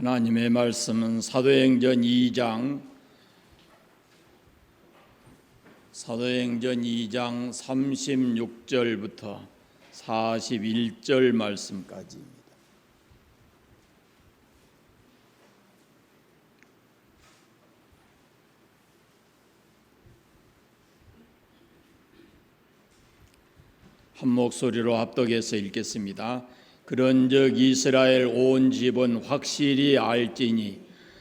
하나님의 말씀은 사도행전 2장 36절부터 41절 말씀까지입니다. 한 목소리로 합독해서 읽겠습니다. 그런즉 이스라엘 온 집은 확실히 알지니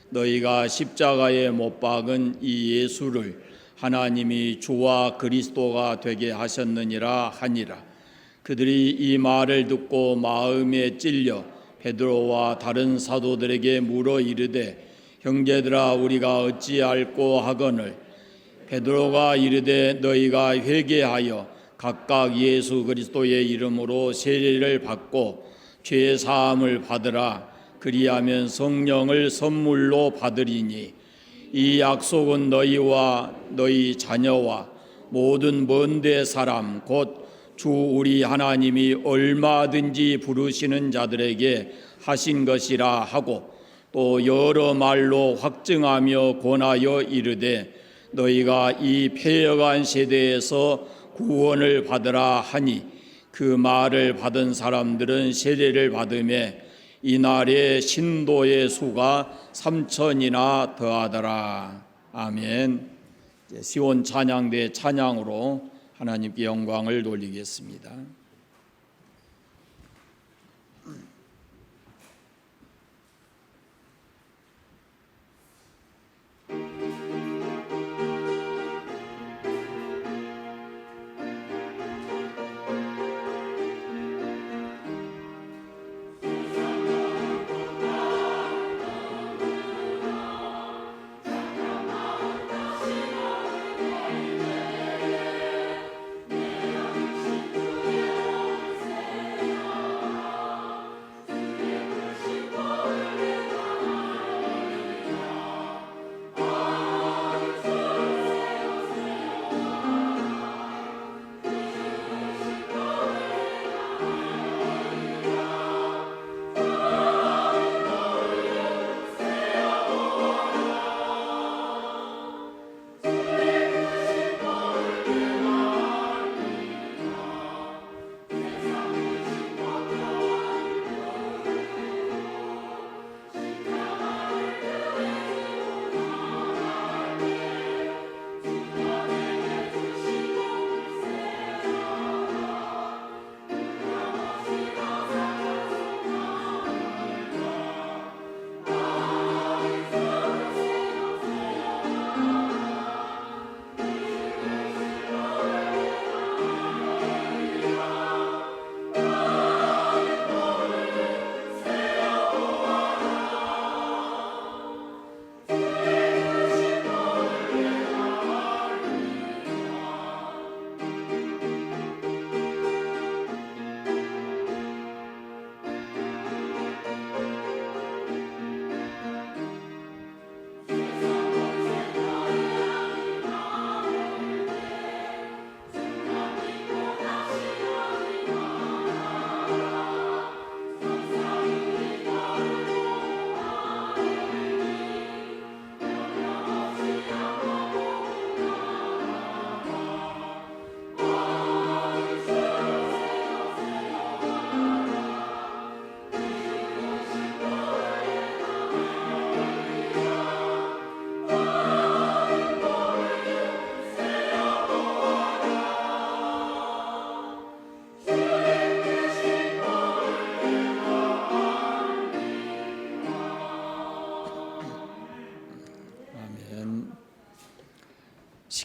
너희가 십자가에 못 박은 이 예수를 하나님이 주와 그리스도가 되게 하셨느니라 하니라. 그들이 이 말을 듣고 마음에 찔려 베드로와 다른 사도들에게 물어 이르되 형제들아 우리가 어찌할꼬 하거늘. 베드로가 이르되 너희가 회개하여 각각 예수 그리스도의 이름으로 세례를 받고 죄 사함을 받으라. 그리하면 성령을 선물로 받으리니 이 약속은 너희와 너희 자녀와 모든 먼데 사람 곧 주 우리 하나님이 얼마든지 부르시는 자들에게 하신 것이라 하고 또 여러 말로 확증하며 권하여 이르되 너희가 이 패역한 세대에서 구원을 받으라 하니 그 말을 받은 사람들은 세례를 받음에 이날의 신도의 수가 3,000이나 더하더라. 아멘. 시온 찬양대 찬양으로 하나님께 영광을 돌리겠습니다.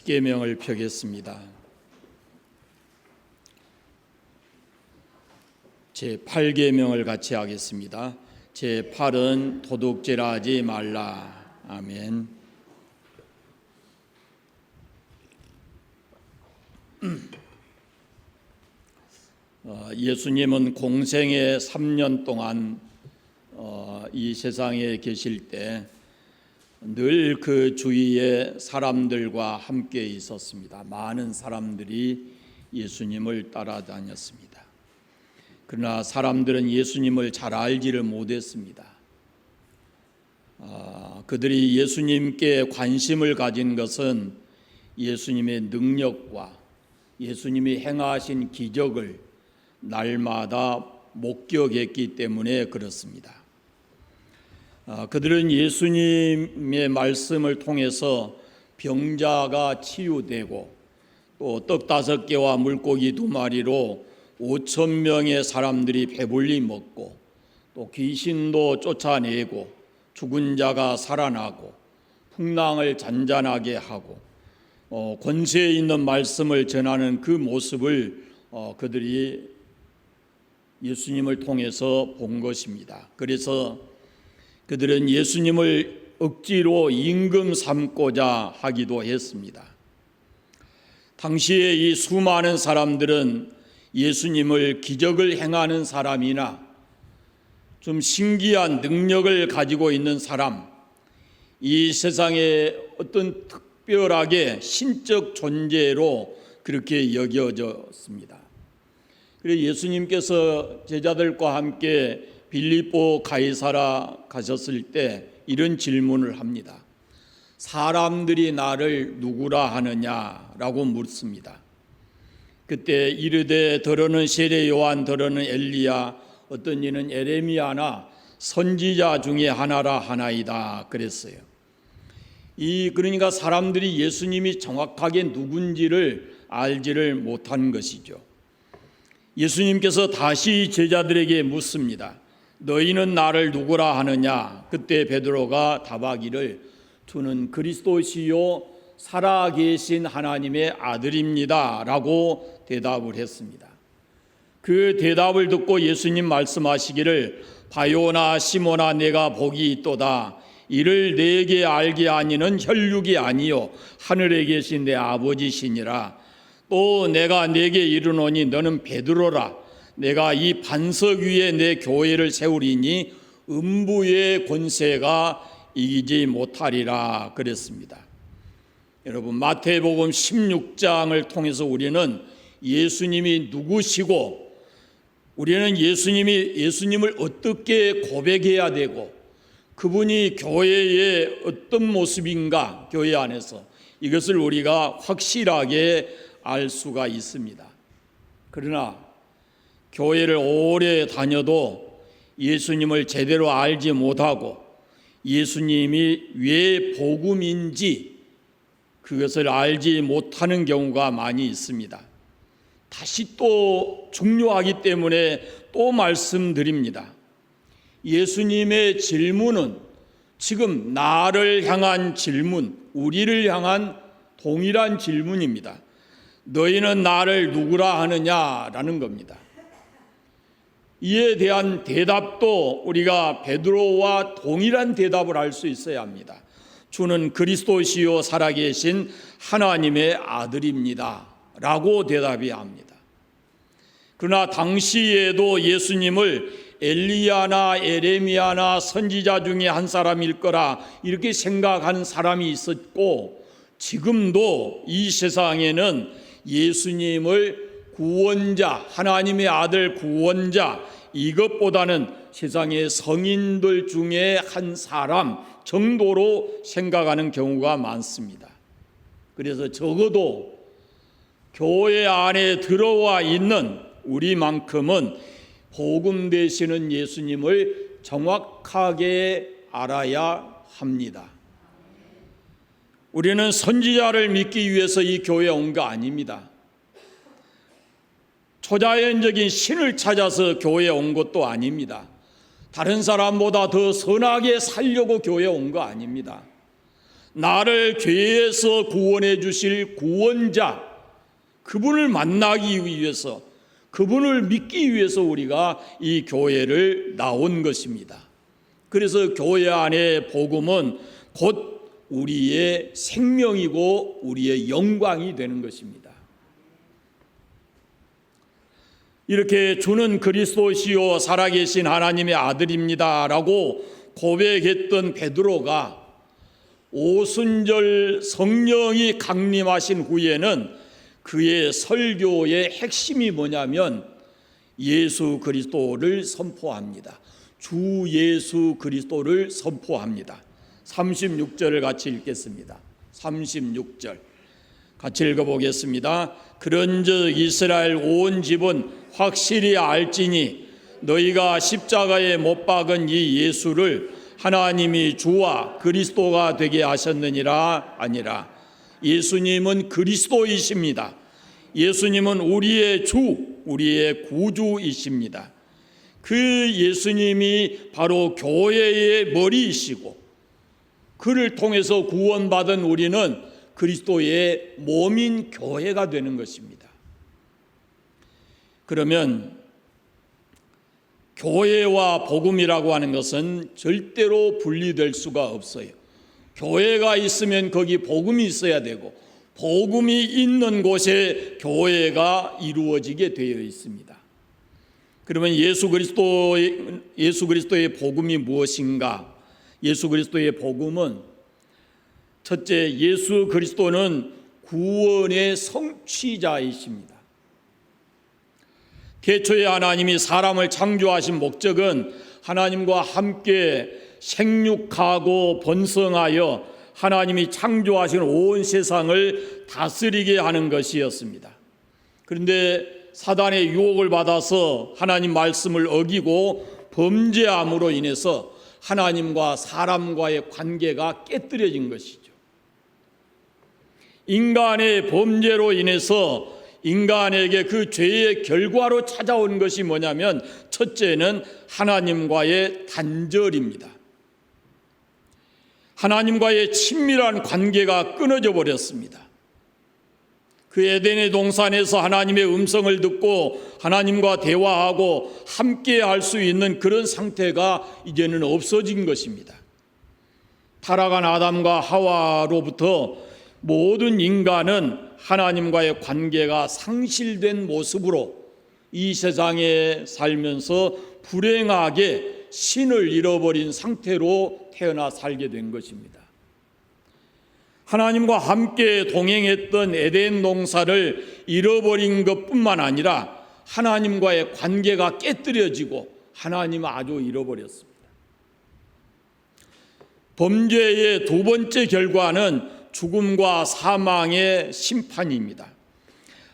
십계명을 펴겠습니다. 제8계명을 같이 하겠습니다. 제8은 도둑질하지 말라. 아멘. 예수님은 공생의 3년 동안 이 세상에 계실 때 늘 그 주위에 사람들과 함께 있었습니다. 많은 사람들이 예수님을 따라다녔습니다. 그러나 사람들은 예수님을 잘 알지를 못했습니다. 그들이 예수님께 관심을 가진 것은 예수님의 능력과 예수님이 행하신 기적을 날마다 목격했기 때문에 그렇습니다. 그들은 예수님의 말씀을 통해서 병자가 치유되고 또 떡 5개와 물고기 2마리로 5,000명의 사람들이 배불리 먹고 또 귀신도 쫓아내고 죽은 자가 살아나고 풍랑을 잔잔하게 하고 권세 있는 말씀을 전하는 그 모습을 그들이 예수님을 통해서 본 것입니다. 그래서 그들은 예수님을 억지로 임금 삼고자 하기도 했습니다. 당시에 이 수많은 사람들은 예수님을 기적을 행하는 사람이나 좀 신기한 능력을 가지고 있는 사람, 이 세상에 어떤 특별하게 신적 존재로 그렇게 여겨졌습니다. 그래서 예수님께서 제자들과 함께 빌립보 가이사라 가셨을 때 이런 질문을 합니다. 사람들이 나를 누구라 하느냐라고 묻습니다. 그때 이르되 더러는 세례 요한, 더러는 엘리야, 어떤 이는 에레미야나 선지자 중에 하나라 하나이다 그랬어요. 그러니까 사람들이 예수님이 정확하게 누군지를 알지를 못한 것이죠. 예수님께서 다시 제자들에게 묻습니다. 너희는 나를 누구라 하느냐? 그때 베드로가 답하기를 주는 그리스도시요 살아계신 하나님의 아들입니다 라고 대답을 했습니다. 그 대답을 듣고 예수님 말씀하시기를 바요나 시모나 내가 복이 있도다. 이를 내게 알게 하니는 혈육이 아니요 하늘에 계신 내 아버지시니라. 또 내가 내게 이르노니 너는 베드로라. 내가 이 반석 위에 내 교회를 세우리니 음부의 권세가 이기지 못하리라 그랬습니다. 여러분, 마태복음 16장을 통해서 우리는 예수님이 누구시고 우리는 예수님을 어떻게 고백해야 되고 그분이 교회의 어떤 모습인가, 교회 안에서 이것을 우리가 확실하게 알 수가 있습니다. 그러나 교회를 오래 다녀도 예수님을 제대로 알지 못하고 예수님이 왜 복음인지 그것을 알지 못하는 경우가 많이 있습니다. 다시 또 중요하기 때문에 또 말씀드립니다. 예수님의 질문은 지금 나를 향한 질문, 우리를 향한 동일한 질문입니다. 너희는 나를 누구라 하느냐라는 겁니다. 이에 대한 대답도 우리가 베드로와 동일한 대답을 할 수 있어야 합니다. 주는 그리스도시요 살아계신 하나님의 아들입니다 라고 대답해야 합니다. 그러나 당시에도 예수님을 엘리야나 에레미야나 선지자 중에 한 사람일 거라 이렇게 생각하는 사람이 있었고, 지금도 이 세상에는 예수님을 구원자, 하나님의 아들 구원자, 이것보다는 세상의 성인들 중에 한 사람 정도로 생각하는 경우가 많습니다. 그래서 적어도 교회 안에 들어와 있는 우리만큼은 복음 되시는 예수님을 정확하게 알아야 합니다. 우리는 선지자를 믿기 위해서 이 교회에 온 거 아닙니다. 초자연적인 신을 찾아서 교회에 온 것도 아닙니다. 다른 사람보다 더 선하게 살려고 교회에 온 거 아닙니다. 나를 죄에서 구원해 주실 구원자, 그분을 만나기 위해서, 그분을 믿기 위해서 우리가 이 교회를 나온 것입니다. 그래서 교회 안에 복음은 곧 우리의 생명이고 우리의 영광이 되는 것입니다. 이렇게 주는 그리스도시요 살아계신 하나님의 아들입니다 라고 고백했던 베드로가 오순절 성령이 강림하신 후에는 그의 설교의 핵심이 뭐냐면 예수 그리스도를 선포합니다. 주 예수 그리스도를 선포합니다. 36절을 같이 읽겠습니다. 36절 같이 읽어보겠습니다. 그런즉 이스라엘 온 집은 확실히 알지니 너희가 십자가에 못 박은 이 예수를 하나님이 주와 그리스도가 되게 하셨느니라 아니라. 예수님은 그리스도이십니다. 예수님은 우리의 주, 우리의 구주이십니다. 그 예수님이 바로 교회의 머리이시고 그를 통해서 구원받은 우리는 그리스도의 몸인 교회가 되는 것입니다. 그러면 교회와 복음이라고 하는 것은 절대로 분리될 수가 없어요. 교회가 있으면 거기 복음이 있어야 되고 복음이 있는 곳에 교회가 이루어지게 되어 있습니다. 그러면 예수 그리스도의 복음이 무엇인가? 예수 그리스도의 복음은 첫째, 예수 그리스도는 구원의 성취자이십니다. 태초에 하나님이 사람을 창조하신 목적은 하나님과 함께 생육하고 번성하여 하나님이 창조하신 온 세상을 다스리게 하는 것이었습니다. 그런데 사단의 유혹을 받아서 하나님 말씀을 어기고 범죄함으로 인해서 하나님과 사람과의 관계가 깨뜨려진 것이죠. 인간의 범죄로 인해서 인간에게 그 죄의 결과로 찾아온 것이 뭐냐면 첫째는 하나님과의 단절입니다. 하나님과의 친밀한 관계가 끊어져 버렸습니다. 그 에덴의 동산에서 하나님의 음성을 듣고 하나님과 대화하고 함께 할 수 있는 그런 상태가 이제는 없어진 것입니다. 타락한 아담과 하와로부터 모든 인간은 하나님과의 관계가 상실된 모습으로 이 세상에 살면서 불행하게 신을 잃어버린 상태로 태어나 살게 된 것입니다. 하나님과 함께 동행했던 에덴 동산을 잃어버린 것뿐만 아니라 하나님과의 관계가 깨뜨려지고 하나님을 아주 잃어버렸습니다. 범죄의 두 번째 결과는 죽음과 사망의 심판입니다.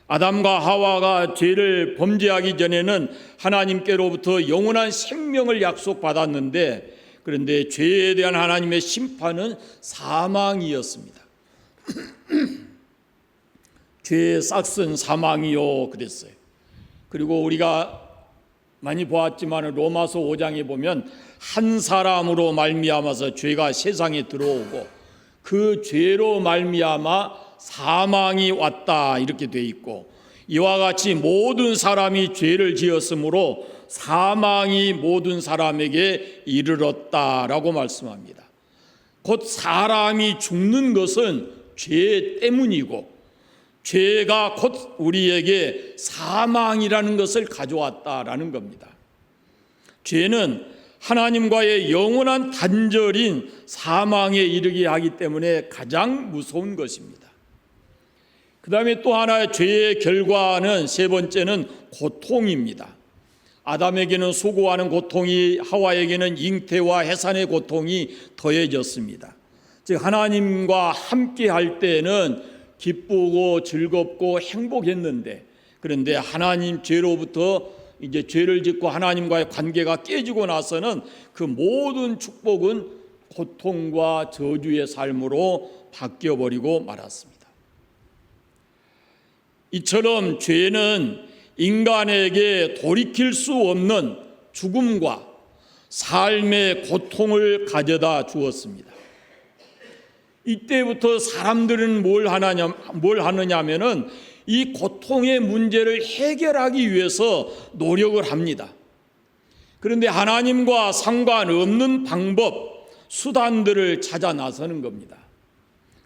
아담과 하와가 죄를 범죄하기 전에는 하나님께로부터 영원한 생명을 약속받았는데 그런데 죄에 대한 하나님의 심판은 사망이었습니다. 죄의 싹은 사망이요 그랬어요. 그리고 우리가 많이 보았지만 로마서 5장에 보면 한 사람으로 말미암아서 죄가 세상에 들어오고 그 죄로 말미암아 사망이 왔다 이렇게 돼 있고 이와 같이 모든 사람이 죄를 지었으므로 사망이 모든 사람에게 이르렀다라고 말씀합니다. 곧 사람이 죽는 것은 죄 때문이고 죄가 곧 우리에게 사망이라는 것을 가져왔다라는 겁니다. 죄는 하나님과의 영원한 단절인 사망에 이르게 하기 때문에 가장 무서운 것입니다. 그 다음에 또 하나의 죄의 결과는 세 번째는 고통입니다. 아담에게는 수고하는 고통이 하와에게는 잉태와 해산의 고통이 더해졌습니다. 즉 하나님과 함께 할 때는 기쁘고 즐겁고 행복했는데 그런데 하나님 죄로부터 이제 죄를 짓고 하나님과의 관계가 깨지고 나서는 그 모든 축복은 고통과 저주의 삶으로 바뀌어버리고 말았습니다. 이처럼 죄는 인간에게 돌이킬 수 없는 죽음과 삶의 고통을 가져다 주었습니다. 이때부터 사람들은 뭘 하느냐 하면은 이 고통의 문제를 해결하기 위해서 노력을 합니다. 그런데 하나님과 상관없는 방법, 수단들을 찾아 나서는 겁니다.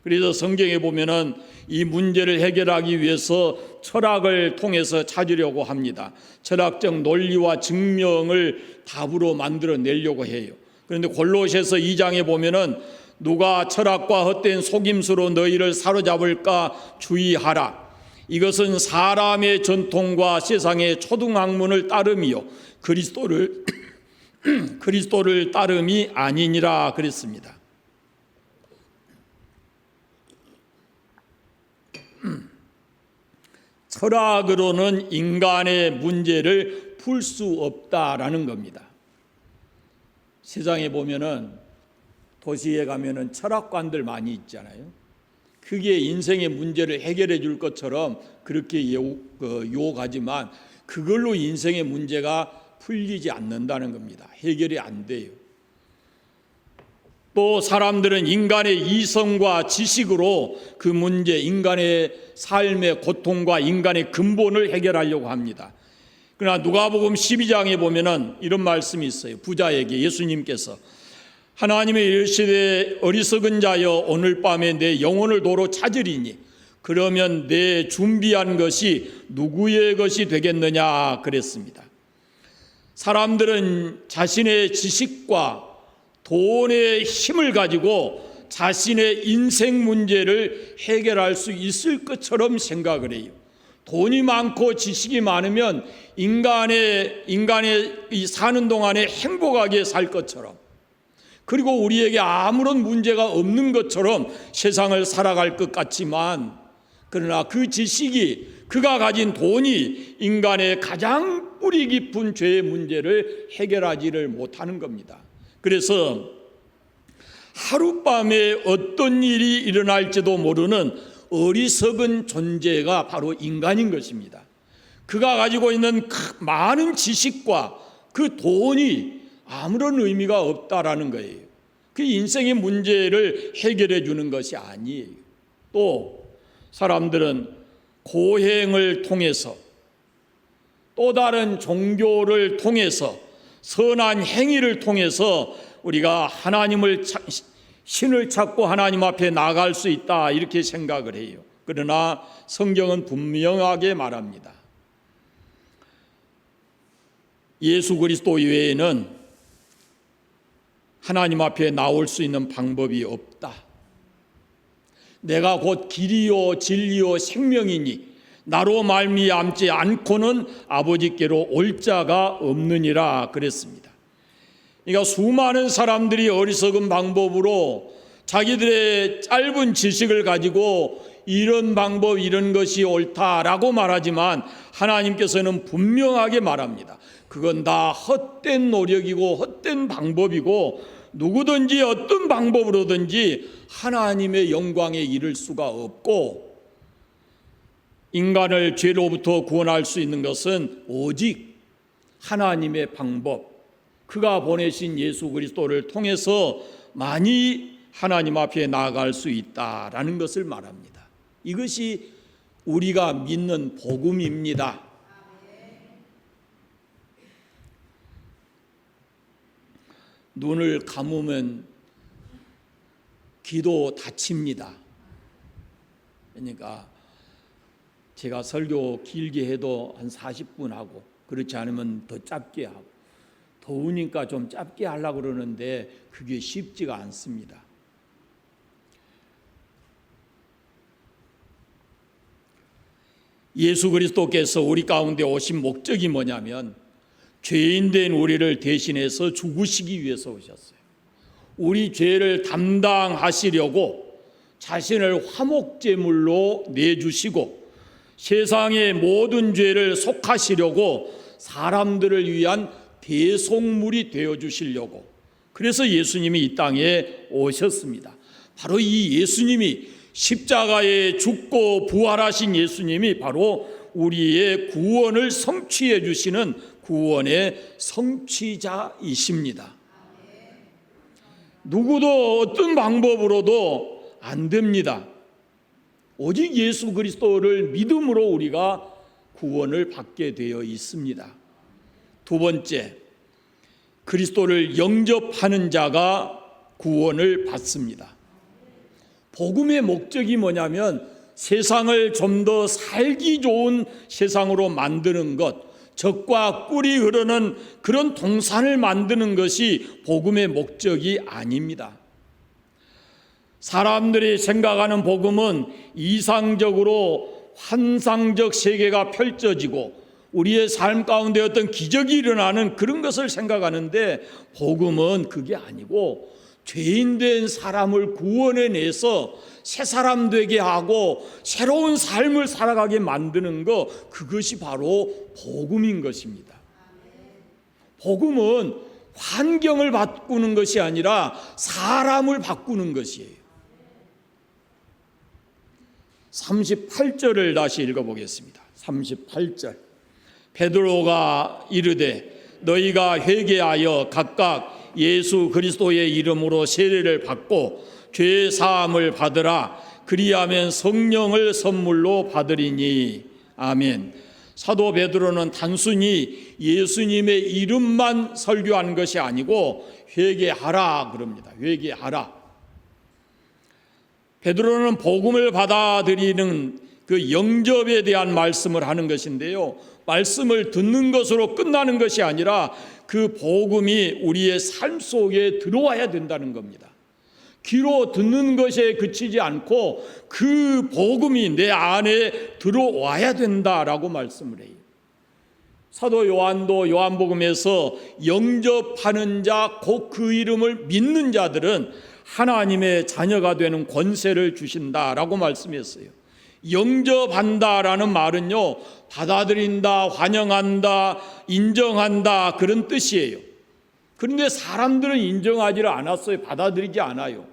그래서 성경에 보면은 이 문제를 해결하기 위해서 철학을 통해서 찾으려고 합니다. 철학적 논리와 증명을 답으로 만들어내려고 해요. 그런데 골로새서 2장에 보면은 누가 철학과 헛된 속임수로 너희를 사로잡을까 주의하라. 이것은 사람의 전통과 세상의 초등학문을 따름이요 그리스도를 따름이 아니니라 그랬습니다. 철학으로는 인간의 문제를 풀 수 없다라는 겁니다. 세상에 보면은 도시에 가면은 철학관들 많이 있잖아요. 그게 인생의 문제를 해결해 줄 것처럼 그렇게 유혹하지만 그걸로 인생의 문제가 풀리지 않는다는 겁니다. 해결이 안 돼요. 또 사람들은 인간의 이성과 지식으로 그 문제, 인간의 삶의 고통과 인간의 근본을 해결하려고 합니다. 그러나 누가복음 12장에 보면은 이런 말씀이 있어요. 부자에게 예수님께서 하나님의 이르시되 어리석은 자여 오늘 밤에 내 영혼을 도로 찾으리니 그러면 내 준비한 것이 누구의 것이 되겠느냐 그랬습니다. 사람들은 자신의 지식과 돈의 힘을 가지고 자신의 인생 문제를 해결할 수 있을 것처럼 생각을 해요. 돈이 많고 지식이 많으면 인간의 이 사는 동안에 행복하게 살 것처럼, 그리고 우리에게 아무런 문제가 없는 것처럼 세상을 살아갈 것 같지만, 그러나 그 지식이, 그가 가진 돈이 인간의 가장 뿌리 깊은 죄의 문제를 해결하지를 못하는 겁니다. 그래서 하룻밤에 어떤 일이 일어날지도 모르는 어리석은 존재가 바로 인간인 것입니다. 그가 가지고 있는 많은 지식과 그 돈이 아무런 의미가 없다라는 거예요. 그 인생의 문제를 해결해 주는 것이 아니에요. 또 사람들은 고행을 통해서, 또 다른 종교를 통해서, 선한 행위를 통해서 우리가 신을 찾고 하나님 앞에 나아갈 수 있다, 이렇게 생각을 해요. 그러나 성경은 분명하게 말합니다. 예수 그리스도 외에는 하나님 앞에 나올 수 있는 방법이 없다. 내가 곧 길이요 진리요 생명이니 나로 말미암지 않고는 아버지께로 올 자가 없느니라 그랬습니다. 그러니까 수많은 사람들이 어리석은 방법으로 자기들의 짧은 지식을 가지고 이런 방법, 이런 것이 옳다라고 말하지만 하나님께서는 분명하게 말합니다. 그건 다 헛된 노력이고 헛된 방법이고 누구든지 어떤 방법으로든지 하나님의 영광에 이를 수가 없고, 인간을 죄로부터 구원할 수 있는 것은 오직 하나님의 방법, 그가 보내신 예수 그리스도를 통해서 많이 하나님 앞에 나아갈 수 있다라는 것을 말합니다. 이것이 우리가 믿는 복음입니다. 눈을 감으면 귀도 닫힙니다. 그러니까 제가 설교 길게 해도 한 40분 하고, 그렇지 않으면 더 짧게 하고, 더우니까 좀 짧게 하려고 그러는데 그게 쉽지가 않습니다. 예수 그리스도께서 우리 가운데 오신 목적이 뭐냐면 죄인된 우리를 대신해서 죽으시기 위해서 오셨어요. 우리 죄를 담당하시려고 자신을 화목제물로 내주시고 세상의 모든 죄를 속하시려고 사람들을 위한 대속물이 되어주시려고, 그래서 예수님이 이 땅에 오셨습니다. 바로 이 예수님이, 십자가에 죽고 부활하신 예수님이 바로 우리의 구원을 성취해 주시는 구원의 성취자이십니다. 누구도 어떤 방법으로도 안 됩니다. 오직 예수 그리스도를 믿음으로 우리가 구원을 받게 되어 있습니다. 두 번째, 그리스도를 영접하는 자가 구원을 받습니다. 복음의 목적이 뭐냐면 세상을 좀 더 살기 좋은 세상으로 만드는 것, 적과 꿀이 흐르는 그런 동산을 만드는 것이 복음의 목적이 아닙니다. 사람들이 생각하는 복음은 이상적으로 환상적 세계가 펼쳐지고 우리의 삶 가운데 어떤 기적이 일어나는 그런 것을 생각하는데, 복음은 그게 아니고 죄인된 사람을 구원해내서 새 사람 되게 하고 새로운 삶을 살아가게 만드는 것, 그것이 바로 복음인 것입니다. 복음은 환경을 바꾸는 것이 아니라 사람을 바꾸는 것이에요. 38절을 다시 읽어보겠습니다. 38절. 베드로가 이르되 너희가 회개하여 각각 예수 그리스도의 이름으로 세례를 받고 죄 사함을 받으라. 그리하면 성령을 선물로 받으리니. 아멘. 사도 베드로는 단순히 예수님의 이름만 설교한 것이 아니고 회개하라 그럽니다. 회개하라. 베드로는 복음을 받아들이는 그 영접에 대한 말씀을 하는 것인데요, 말씀을 듣는 것으로 끝나는 것이 아니라 그 복음이 우리의 삶 속에 들어와야 된다는 겁니다. 귀로 듣는 것에 그치지 않고 그 복음이 내 안에 들어와야 된다라고 말씀을 해요. 사도 요한도 요한복음에서 영접하는 자, 곧 그 이름을 믿는 자들은 하나님의 자녀가 되는 권세를 주신다라고 말씀했어요. 영접한다라는 말은요, 받아들인다, 환영한다, 인정한다, 그런 뜻이에요. 그런데 사람들은 인정하지를 않았어요. 받아들이지 않아요.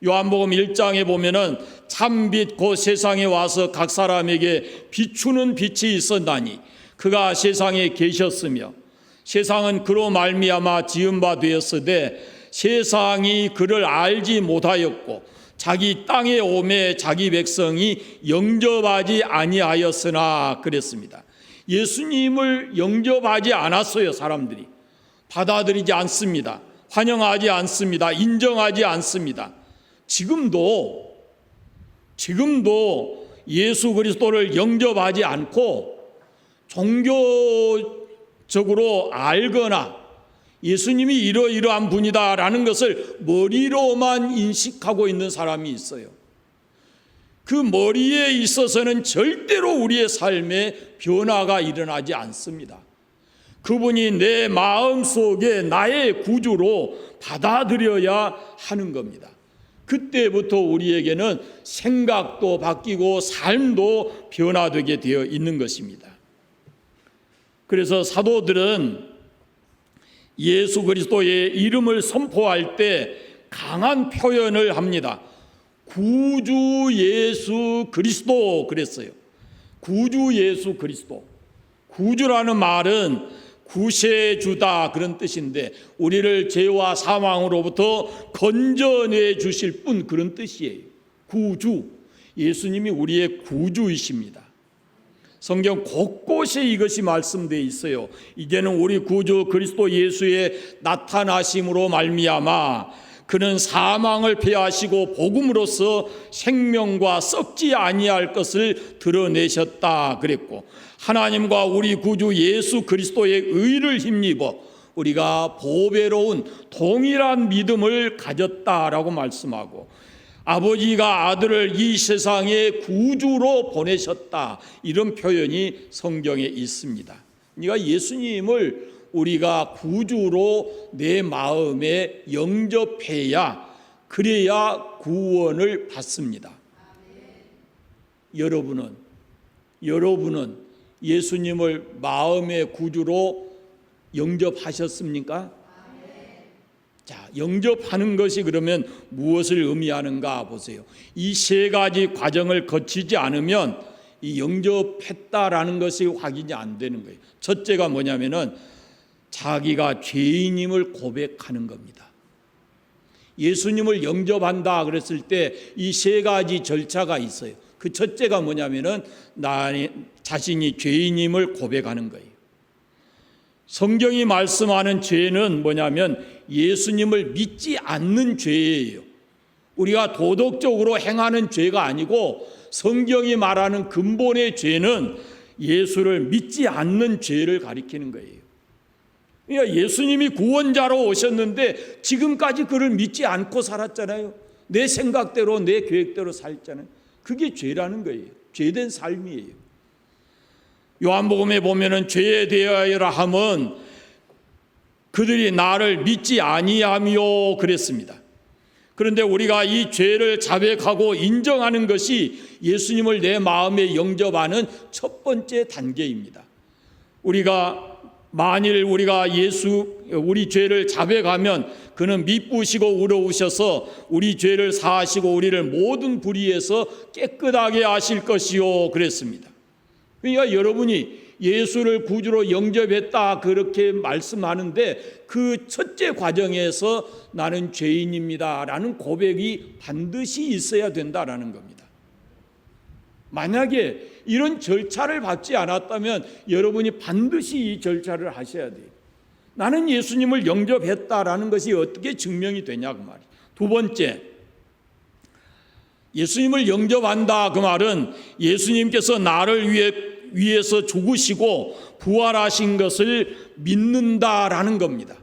요한복음 1장에 보면은 참빛 곧 세상에 와서 각 사람에게 비추는 빛이 있었나니 그가 세상에 계셨으며 세상은 그로 말미암아 지은 바 되었으되 세상이 그를 알지 못하였고 자기 땅에 오매 자기 백성이 영접하지 아니하였으나 그랬습니다. 예수님을 영접하지 않았어요. 사람들이 받아들이지 않습니다. 환영하지 않습니다. 인정하지 않습니다. 지금도 예수 그리스도를 영접하지 않고 종교적으로 알거나 예수님이 이러이러한 분이다라는 것을 머리로만 인식하고 있는 사람이 있어요. 그 머리에 있어서는 절대로 우리의 삶에 변화가 일어나지 않습니다. 그분이 내 마음 속에 나의 구주로 받아들여야 하는 겁니다. 그때부터 우리에게는 생각도 바뀌고 삶도 변화되게 되어 있는 것입니다. 그래서 사도들은 예수 그리스도의 이름을 선포할 때 강한 표현을 합니다. 구주 예수 그리스도 그랬어요. 구주 예수 그리스도. 구주라는 말은 구세주다 그런 뜻인데 우리를 죄와 사망으로부터 건져내 주실 분 그런 뜻이에요. 구주. 예수님이 우리의 구주이십니다. 성경 곳곳에 이것이 말씀되어 있어요. 이제는 우리 구주 그리스도 예수의 나타나심으로 말미암아 그는 사망을 패하시고 복음으로써 생명과 썩지 아니할 것을 드러내셨다 그랬고 하나님과 우리 구주 예수 그리스도의 의를 힘입어 우리가 보배로운 동일한 믿음을 가졌다라고 말씀하고 아버지가 아들을 이 세상에 구주로 보내셨다 이런 표현이 성경에 있습니다. 그러니까 예수님을 우리가 구주로 내 마음에 영접해야 그래야 구원을 받습니다. 여러분은 예수님을 마음의 구주로 영접하셨습니까? 자, 영접하는 것이 그러면 무엇을 의미하는가 보세요. 이 세 가지 과정을 거치지 않으면 이 영접했다라는 것이 확인이 안 되는 거예요. 첫째가 뭐냐면은 자기가 죄인임을 고백하는 겁니다. 예수님을 영접한다 그랬을 때 이 세 가지 절차가 있어요. 그 첫째가 뭐냐면은 자신이 죄인임을 고백하는 거예요. 성경이 말씀하는 죄는 뭐냐면 예수님을 믿지 않는 죄예요. 우리가 도덕적으로 행하는 죄가 아니고 성경이 말하는 근본의 죄는 예수를 믿지 않는 죄를 가리키는 거예요. 그러니까 예수님이 구원자로 오셨는데 지금까지 그를 믿지 않고 살았잖아요. 내 생각대로 내 계획대로 살잖아요. 그게 죄라는 거예요. 죄된 삶이에요. 요한복음에 보면은 죄에 대하여라 함은 그들이 나를 믿지 아니하며 그랬습니다. 그런데 우리가 이 죄를 자백하고 인정하는 것이 예수님을 내 마음에 영접하는 첫 번째 단계입니다. 만일 우리가 우리 죄를 자백하면 그는 미쁘시고 의로우셔서 우리 죄를 사하시고 우리를 모든 불의에서 깨끗하게 하실 것이요 그랬습니다. 그러니까 여러분이 예수를 구주로 영접했다 그렇게 말씀하는데 그 첫째 과정에서 나는 죄인입니다 라는 고백이 반드시 있어야 된다라는 겁니다. 만약에 이런 절차를 밟지 않았다면 여러분이 반드시 이 절차를 하셔야 돼요. 나는 예수님을 영접했다라는 것이 어떻게 증명이 되냐 그 말이에요. 두 번째, 예수님을 영접한다 그 말은 예수님께서 나를 위해서 죽으시고 부활하신 것을 믿는다라는 겁니다.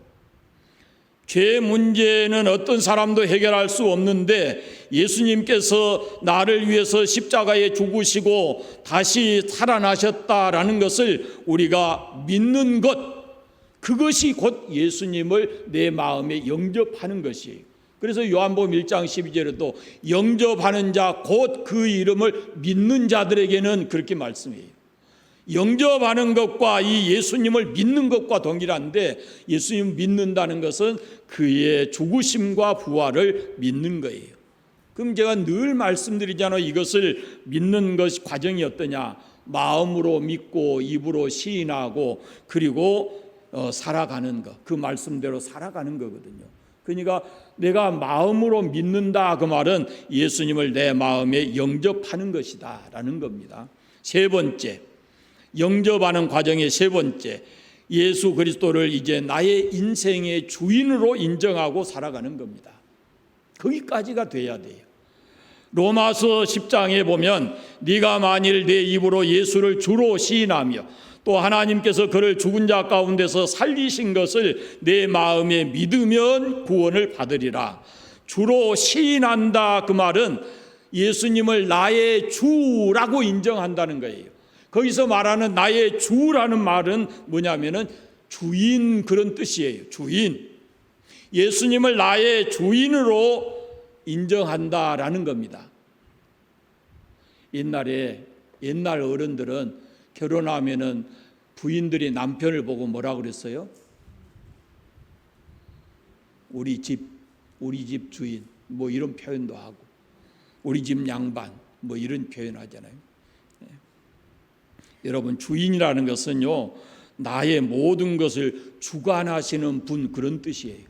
죄 문제는 어떤 사람도 해결할 수 없는데 예수님께서 나를 위해서 십자가에 죽으시고 다시 살아나셨다라는 것을 우리가 믿는 것, 그것이 곧 예수님을 내 마음에 영접하는 것이에요. 그래서 요한복음 1장 12절에도 영접하는 자 곧 그 이름을 믿는 자들에게는 그렇게 말씀해요. 영접하는 것과 이 예수님을 믿는 것과 동일한데 예수님 믿는다는 것은 그의 죽으심과 부활을 믿는 거예요. 그럼 제가 늘 말씀드리잖아요. 이것을 믿는 것이 과정이 어떠냐? 마음으로 믿고 입으로 시인하고 그리고 살아가는 것. 그 말씀대로 살아가는 거거든요. 그러니까 내가 마음으로 믿는다 그 말은 예수님을 내 마음에 영접하는 것이다 라는 겁니다. 세 번째, 영접하는 과정의 세 번째, 예수 그리스도를 이제 나의 인생의 주인으로 인정하고 살아가는 겁니다. 거기까지가 돼야 돼요. 로마서 10장에 보면 네가 만일 내 입으로 예수를 주로 시인하며 또 하나님께서 그를 죽은 자 가운데서 살리신 것을 내 마음에 믿으면 구원을 받으리라. 주로 시인한다 그 말은 예수님을 나의 주라고 인정한다는 거예요. 거기서 말하는 나의 주라는 말은 뭐냐면은 주인 그런 뜻이에요. 주인. 예수님을 나의 주인으로 인정한다라는 겁니다. 옛날 어른들은 결혼하면은 부인들이 남편을 보고 뭐라 그랬어요? 우리 집 주인 뭐 이런 표현도 하고 우리 집 양반 뭐 이런 표현 하잖아요. 여러분 주인이라는 것은요 나의 모든 것을 주관하시는 분 그런 뜻이에요.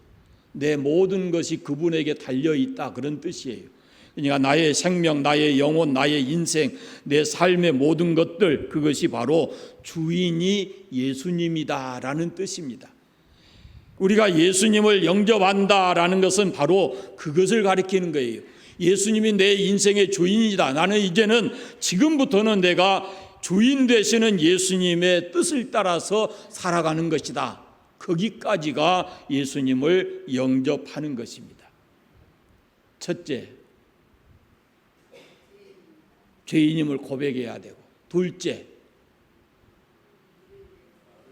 내 모든 것이 그분에게 달려있다 그런 뜻이에요. 그러니까 나의 생명, 나의 영혼, 나의 인생, 내 삶의 모든 것들 그것이 바로 주인이 예수님이다라는 뜻입니다. 우리가 예수님을 영접한다라는 것은 바로 그것을 가리키는 거예요. 예수님이 내 인생의 주인이다. 나는 이제는 지금부터는 내가 주인 되시는 예수님의 뜻을 따라서 살아가는 것이다. 거기까지가 예수님을 영접하는 것입니다. 첫째, 죄인임을 고백해야 되고, 둘째,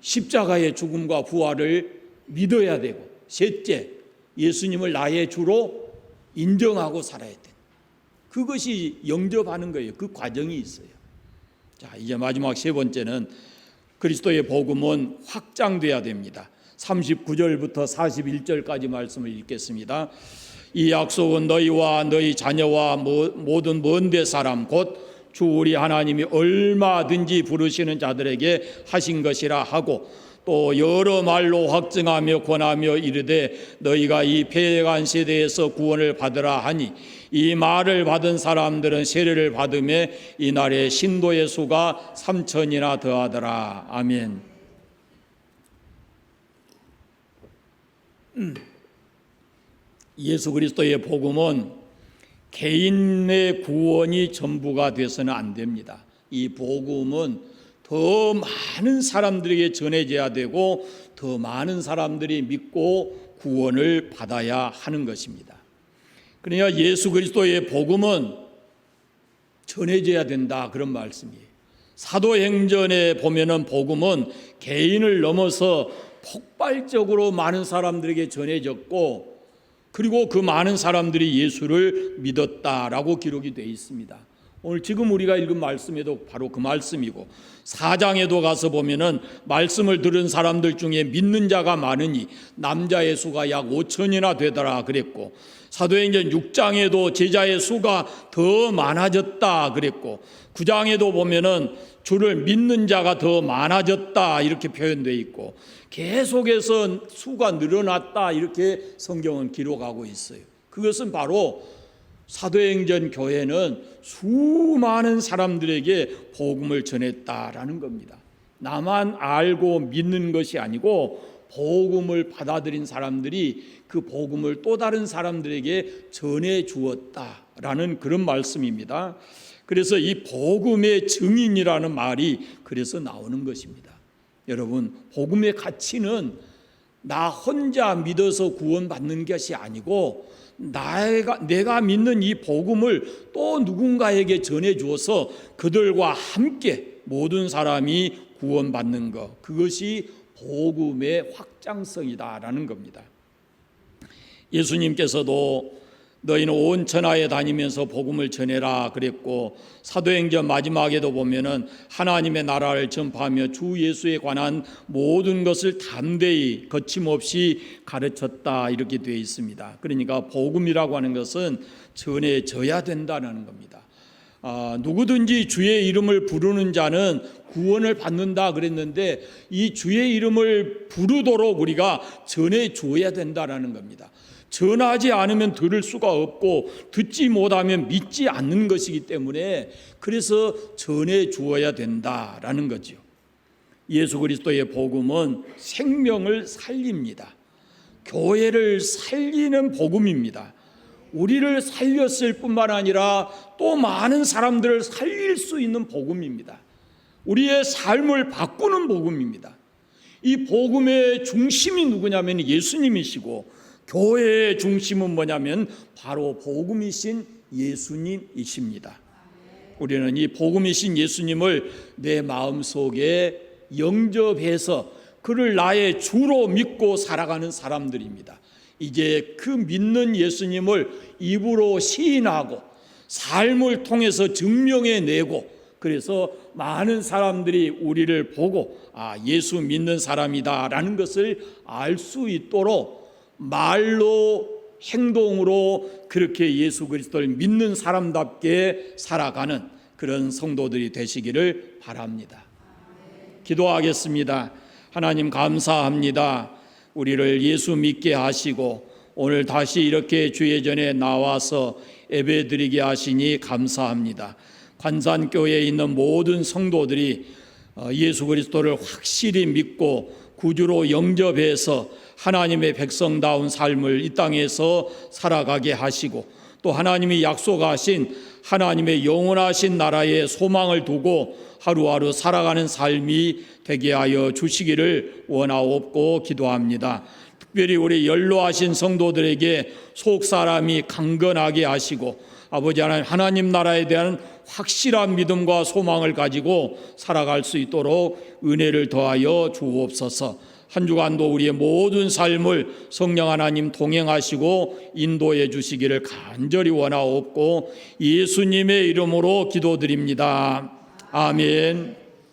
십자가의 죽음과 부활을 믿어야 되고, 셋째, 예수님을 나의 주로 인정하고 살아야 돼. 그것이 영접하는 거예요. 그 과정이 있어요. 자, 이제 마지막 세 번째는 그리스도의 복음은 확장돼야 됩니다. 39절부터 41절까지 말씀을 읽겠습니다. 이 약속은 너희와 너희 자녀와 모든 먼데 사람 곧 주 우리 하나님이 얼마든지 부르시는 자들에게 하신 것이라 하고 또 여러 말로 확증하며 권하며 이르되 너희가 이 패간 세대에서 구원을 받으라 하니 이 말을 받은 사람들은 세례를 받음에 이날에 신도의 수가 3,000이나 더하더라. 아멘. 예수 그리스도의 복음은 개인의 구원이 전부가 돼서는 안 됩니다. 이 복음은 더 많은 사람들에게 전해져야 되고 더 많은 사람들이 믿고 구원을 받아야 하는 것입니다. 그러니까 예수 그리스도의 복음은 전해져야 된다 그런 말씀이에요. 사도행전에 보면은 복음은 개인을 넘어서 폭발적으로 많은 사람들에게 전해졌고, 그리고 그 많은 사람들이 예수를 믿었다라고 기록이 되어 있습니다. 오늘 지금 우리가 읽은 말씀에도 바로 그 말씀이고, 4장에도 가서 보면은 말씀을 들은 사람들 중에 믿는 자가 많으니 남자의 수가 약 5천이나 되더라 그랬고, 사도행전 6장에도 제자의 수가 더 많아졌다 그랬고, 9장에도 보면은 주를 믿는 자가 더 많아졌다 이렇게 표현되어 있고, 계속해서 수가 늘어났다 이렇게 성경은 기록하고 있어요. 그것은 바로 사도행전 교회는 수많은 사람들에게 복음을 전했다라는 겁니다. 나만 알고 믿는 것이 아니고 복음을 받아들인 사람들이 그 복음을 또 다른 사람들에게 전해 주었다라는 그런 말씀입니다. 그래서 이 복음의 증인이라는 말이 그래서 나오는 것입니다. 여러분, 복음의 가치는 나 혼자 믿어서 구원받는 것이 아니고 내가 믿는 이 복음을 또 누군가에게 전해 주어서 그들과 함께 모든 사람이 구원받는 것, 그것이 복음의 확장성이다라는 겁니다. 예수님께서도 너희는 온 천하에 다니면서 복음을 전해라 그랬고, 사도행전 마지막에도 보면은 하나님의 나라를 전파하며 주 예수에 관한 모든 것을 담대히 거침없이 가르쳤다 이렇게 되어 있습니다. 그러니까 복음이라고 하는 것은 전해져야 된다는 겁니다. 누구든지 주의 이름을 부르는 자는 구원을 받는다 그랬는데, 이 주의 이름을 부르도록 우리가 전해 줘야 된다는 겁니다. 전하지 않으면 들을 수가 없고 듣지 못하면 믿지 않는 것이기 때문에 그래서 전해 주어야 된다라는 거죠. 예수 그리스도의 복음은 생명을 살립니다. 교회를 살리는 복음입니다. 우리를 살렸을 뿐만 아니라 또 많은 사람들을 살릴 수 있는 복음입니다. 우리의 삶을 바꾸는 복음입니다. 이 복음의 중심이 누구냐면 예수님이시고, 교회의 중심은 뭐냐면 바로 복음이신 예수님이십니다. 우리는 이 복음이신 예수님을 내 마음속에 영접해서 그를 나의 주로 믿고 살아가는 사람들입니다. 이제 그 믿는 예수님을 입으로 시인하고 삶을 통해서 증명해내고, 그래서 많은 사람들이 우리를 보고 예수 믿는 사람이다라는 것을 알 수 있도록 말로 행동으로 그렇게 예수 그리스도를 믿는 사람답게 살아가는 그런 성도들이 되시기를 바랍니다. 기도하겠습니다. 하나님 감사합니다. 우리를 예수 믿게 하시고 오늘 다시 이렇게 주의 전에 나와서 예배드리게 하시니 감사합니다. 관산교회에 있는 모든 성도들이 예수 그리스도를 확실히 믿고 구주로 영접해서 하나님의 백성다운 삶을 이 땅에서 살아가게 하시고, 또 하나님이 약속하신 하나님의 영원하신 나라에 소망을 두고 하루하루 살아가는 삶이 되게 하여 주시기를 원하옵고 기도합니다. 특별히 우리 연로하신 성도들에게 속사람이 강건하게 하시고, 아버지 하나님 나라에 대한 확실한 믿음과 소망을 가지고 살아갈 수 있도록 은혜를 더하여 주옵소서. 한 주간도 우리의 모든 삶을 성령 하나님 동행하시고 인도해 주시기를 간절히 원하옵고 예수님의 이름으로 기도드립니다. 아멘.